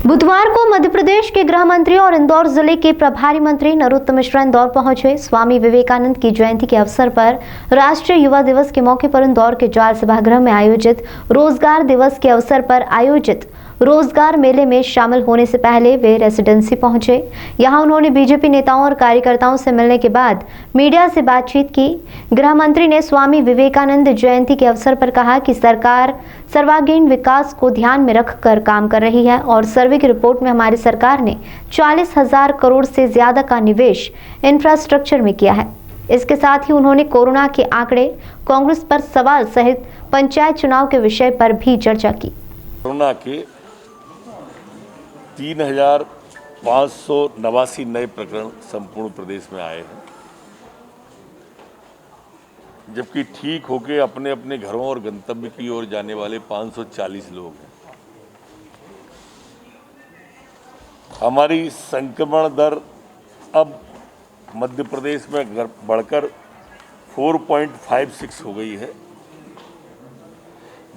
बुधवार को मध्य प्रदेश के गृह मंत्री और इंदौर जिले के प्रभारी मंत्री नरोत्तम मिश्रा इंदौर पहुंचे। स्वामी विवेकानंद की जयंती के अवसर पर राष्ट्रीय युवा दिवस के मौके पर इंदौर के जाल सभागृह में आयोजित रोजगार दिवस के अवसर पर आयोजित रोजगार मेले में शामिल होने से पहले वे रेसिडेंसी पहुंचे। यहां उन्होंने बीजेपी नेताओं और कार्यकर्ताओं से मिलने के बाद मीडिया से बातचीत की। गृह मंत्री ने स्वामी विवेकानंद जयंती के अवसर पर कहा कि सरकार सर्वांगीण विकास को ध्यान में रखकर काम कर रही है और सर्वे की रिपोर्ट में हमारी सरकार ने 40,000 करोड़ से ज्यादा का निवेश इंफ्रास्ट्रक्चर में किया है। इसके साथ ही उन्होंने कोरोना के आंकड़े, कांग्रेस पर सवाल सहित पंचायत चुनाव के विषय पर भी चर्चा की। कोरोना के 3,589 नए प्रकरण संपूर्ण प्रदेश में आए हैं, जबकि ठीक होके अपने अपने घरों और गंतव्य की ओर जाने वाले 540 लोग हैं। हमारी संक्रमण दर अब मध्य प्रदेश में बढ़कर 4.56 हो गई है,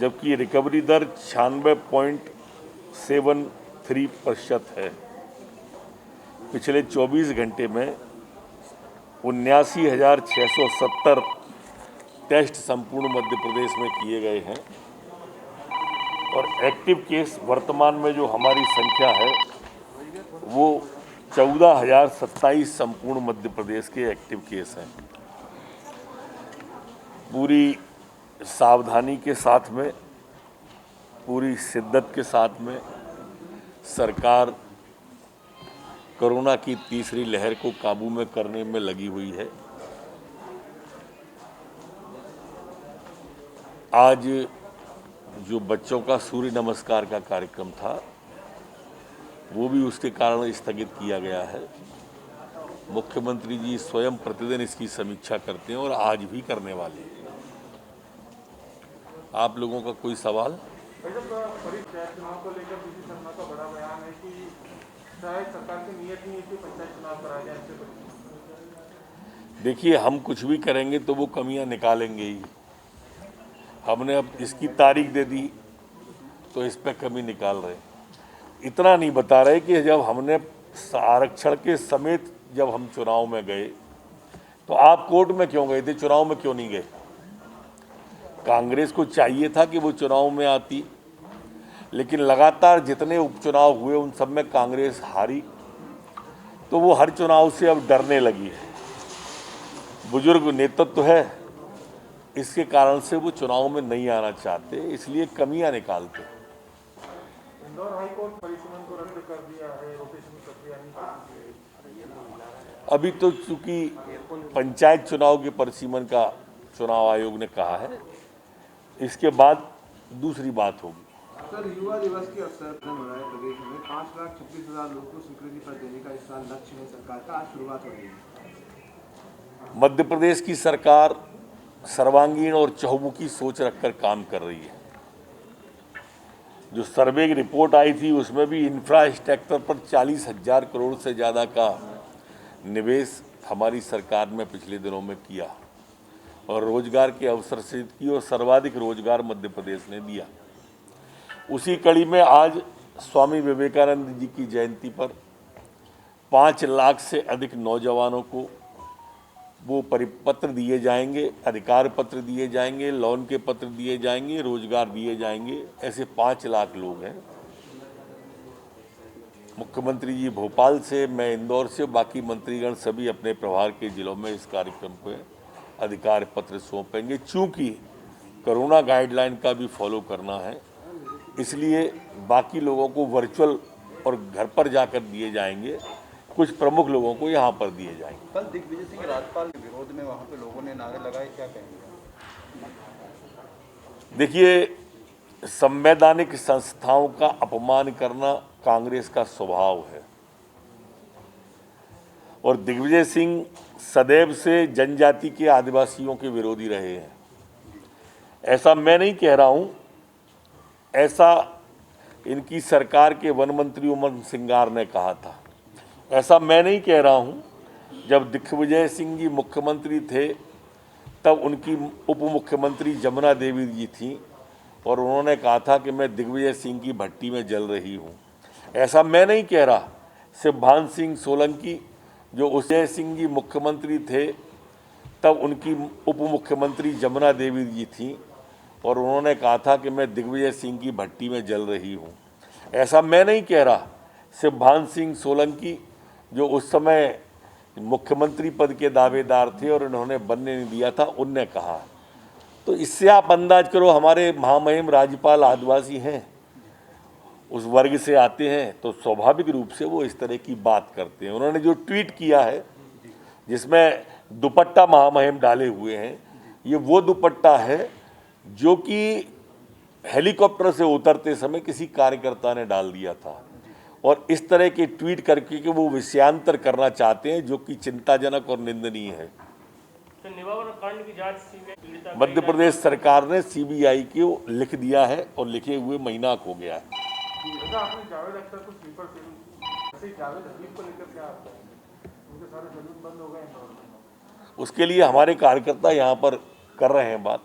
जबकि रिकवरी दर 96.73% है। पिछले 24 घंटे में 79,670 टेस्ट संपूर्ण मध्य प्रदेश में किए गए हैं और एक्टिव केस वर्तमान में जो हमारी संख्या है वो 14,027 संपूर्ण मध्य प्रदेश के एक्टिव केस हैं। पूरी सावधानी के साथ में, पूरी शिद्दत के साथ में सरकार कोरोना की तीसरी लहर को काबू में करने में लगी हुई है। आज जो बच्चों का सूर्य नमस्कार का कार्यक्रम था वो भी उसके कारण स्थगित किया गया है। मुख्यमंत्री जी स्वयं प्रतिदिन इसकी समीक्षा करते हैं और आज भी करने वाले हैं। आप लोगों का कोई सवाल? पंचायत चुनाव को लेकर बीसी शर्मा का बड़ा बयान है कि शायद सरकार की नीयत नहीं है कि पंचायत चुनाव कराया जाए। देखिए, हम कुछ भी करेंगे तो वो कमियां निकालेंगे ही। हमने अब इसकी तारीख दे दी तो इस पे कमी निकाल रहे। इतना नहीं बता रहे कि जब हमने आरक्षण के समेत जब हम चुनाव में गए तो आप कोर्ट में क्यों गए थे, चुनाव में क्यों नहीं गए? कांग्रेस को चाहिए था कि वो चुनाव में आती, लेकिन लगातार जितने उपचुनाव हुए उन सब में कांग्रेस हारी, तो वो हर चुनाव से अब डरने लगी है। बुजुर्ग नेतृत्व है, इसके कारण से वो चुनाव में नहीं आना चाहते, इसलिए कमियां निकालते। इंदौर हाईकोर्ट परिसीमन को रद्द कर दिया है, रोटेशन की प्रक्रिया नहीं कर। अभी तो चूंकि पंचायत चुनाव के परिसीमन का चुनाव आयोग ने कहा है, इसके बाद दूसरी बात होगी। सर, युवा दिवस के अवसर पर प्रदेश में 5,36,000 लोगों को स्वीकृति पत्र देने का इस साल लक्ष्य है सरकार का। आज शुरुआत हो रही है। मध्य प्रदेश की सरकार सर्वांगीण और चहुमुखी सोच रखकर काम कर रही है। जो सर्वे की रिपोर्ट आई थी उसमें भी इंफ्रास्ट्रक्चर पर 40,000 करोड़ से ज़्यादा का निवेश हमारी सरकार ने पिछले दिनों में किया और रोजगार के अवसर सृजित किए और सर्वाधिक रोजगार मध्य प्रदेश ने दिया। उसी कड़ी में आज स्वामी विवेकानंद जी की जयंती पर 5 लाख से अधिक नौजवानों को वो परिपत्र दिए जाएंगे, अधिकार पत्र दिए जाएंगे, लोन के पत्र दिए जाएंगे, रोजगार दिए जाएंगे। ऐसे 5 लाख लोग हैं। मुख्यमंत्री जी भोपाल से, मैं इंदौर से, बाकी मंत्रीगण सभी अपने प्रभार के जिलों में इस कार्यक्रम को अधिकार पत्र सौंपेंगे। चूंकि कोरोना गाइडलाइन का भी फॉलो करना है, इसलिए बाकी लोगों को वर्चुअल और घर पर जाकर दिए जाएंगे, कुछ प्रमुख लोगों को यहाँ पर दिए जाएंगे। कल दिग्विजय सिंह राजपाल के विरोध में वहाँ पे लोगों ने नारे लगाए, क्या कहेंगे? देखिए, संवैधानिक संस्थाओं का अपमान करना कांग्रेस का स्वभाव है और दिग्विजय सिंह सदैव से जनजाति के आदिवासियों के विरोधी रहे हैं। ऐसा मैं नहीं कह रहा हूँ, ऐसा इनकी सरकार के वन मंत्री उमंग सिंगार ने कहा था। ऐसा मैं नहीं कह रहा हूँ, जब दिग्विजय सिंह जी मुख्यमंत्री थे तब उनकी उप मुख्यमंत्री जमुना देवी जी थी और उन्होंने कहा था कि मैं दिग्विजय सिंह की भट्टी में जल रही हूँ। ऐसा मैं नहीं कह रहा, शिवभान सिंह सोलंकी जो उदय सिंह जी मुख्यमंत्री थे तब उनकी उप मुख्यमंत्री जमुना देवी जी थी और उन्होंने कहा था कि मैं दिग्विजय सिंह की भट्टी में जल रही हूँ। ऐसा मैं नहीं कह रहा, शिवभान सिंह सोलंकी जो उस समय मुख्यमंत्री पद के दावेदार थे और उन्होंने बनने नहीं दिया था, उनने कहा। तो इससे आप अंदाज करो, हमारे महामहिम राज्यपाल आदिवासी हैं, उस वर्ग से आते हैं, तो स्वाभाविक रूप से वो इस तरह की बात करते हैं। उन्होंने जो ट्वीट किया है जिसमें दुपट्टा महामहिम डाले हुए हैं, ये वो दुपट्टा है जो कि हेलीकॉप्टर से उतरते समय किसी कार्यकर्ता ने डाल दिया था और इस तरह के ट्वीट करके कि वो विषयांतर करना चाहते हैं, जो कि चिंताजनक और निंदनीय है। कांड की जांच पीड़िता मध्य प्रदेश सरकार ने सीबीआई को लिख दिया है और लिखे हुए महीना हो गया है। जैसा आपने जावेद अख्तर को स्लीपर सेल, ऐसे ही जावेद हबीब को लेकर क्या आता है? उनके सारे सैलून बंद हो गए इंदौर में। उसके लिए हमारे कार्यकर्ता यहाँ पर कर रहे हैं बात,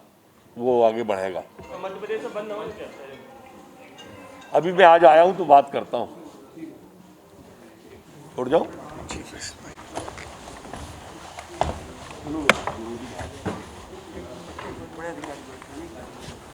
वो आगे बढ़ेगा। मध्य प्रदेश से बंद होने क्या? अभी मैं आज आया हूँ तो बात करता हूँ। उठ जाओ।